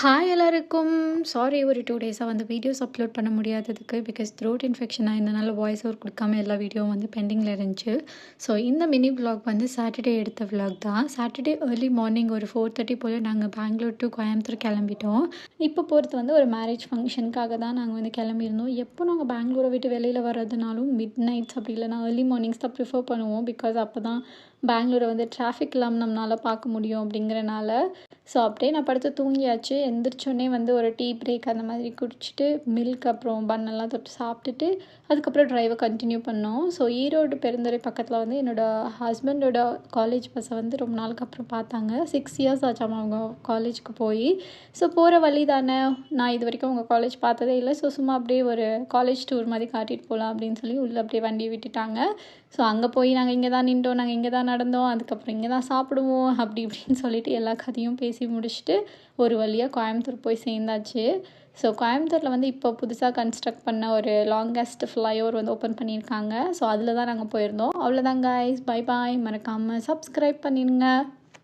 Hi எல்லாருக்கும். Sorry ஒரு 2 டேஸா வந்து வீடியோஸ் அப்லோட் பண்ண முடியாததுக்கு. பிகாஸ் த்ரோட் இன்ஃபெக்ஷன் ஆயிருந்தனால வாய்ஸ் ஓவர் கொடுக்காம எல்லா வீடியோவும் வந்து பெண்டிங்கில் இருந்துச்சு. ஸோ இந்த மினி vlog வந்து சாட்டர்டே எடுத்த vlog தான். சாட்டர்டே ஏர்லி மார்னிங் ஒரு 4:30 போல் நாங்கள் பெங்களூர் டு கோயம்புத்தூர் கிளம்பிட்டோம். இப்போ போகிறது வந்து ஒரு மேரேஜ் ஃபங்க்ஷனுக்காக தான் நாங்கள் வந்து கிளம்பியிருந்தோம். எப்போ நாங்கள் பெங்களூரை விட்டு வெளியில் வர்றதுனாலும் மிட் நைட்ஸ் அப்படி இல்லைனா ஏர்லி மார்னிங்ஸ் தான் ப்ரிஃபர் பண்ணுவோம். பிகாஸ் அப்போ தான் பெங்களூரை வந்து டிராஃபிக் இல்லாமல் நம்மளால் பார்க்க முடியும் அப்படிங்கிறனால. ஸோ அப்படியே நான் படுத்து தூங்கியாச்சு. எந்திரிச்சோடனே வந்து ஒரு டீ பிரேக் அந்த மாதிரி குடிச்சிட்டு மில்க் அப்புறம் பன்னெல்லாம் தொட்டு சாப்பிட்டுட்டு அதுக்கப்புறம் ட்ரைவை கண்டினியூ பண்ணோம். ஸோ ஈரோடு பெருந்துறை பக்கத்தில் வந்து என்னோடய ஹஸ்பண்டோட காலேஜ் பஸ்ஸை வந்து ரொம்ப நாளுக்கு அப்புறம் பார்த்தாங்க. 6 இயர்ஸ் ஆச்சாமா அவங்க காலேஜுக்கு போய். ஸோ போகிற வழி தானே, நான் இது வரைக்கும் அவங்க காலேஜ் பார்த்ததே இல்லை. ஸோ சும்மா அப்படியே ஒரு காலேஜ் டூர் மாதிரி காட்டிகிட்டு போகலாம் அப்படின்னு சொல்லி உள்ளே அப்படியே வண்டியை விட்டுட்டாங்க. ஸோ அங்கே போய் நாங்கள் இங்கே தான் நின்றோம், நாங்கள் இங்கே தான் நடந்தோம், அதுக்கப்புறம் இங்கே தான் சாப்பிடுவோம் அப்படி இப்படின்னு சொல்லிட்டு எல்லா கதையும் பேசி முடிச்சுட்டு ஒரு வழியாக கோயம்புத்தூர் போய் சேர்ந்தாச்சு. ஸோ கோயம்புத்தூரில் வந்து இப்போ புதுசாக கன்ஸ்ட்ரக்ட் பண்ண ஒரு லாங்கஸ்ட் ஃப்ளைஓவர் வந்து ஓப்பன் பண்ணியிருக்காங்க. ஸோ அதில் தான் நாங்கள் போயிருந்தோம். அவ்வளோதான் கைஸ், பை பாய். மறக்காமல் சப்ஸ்கிரைப் பண்ணிடுங்க.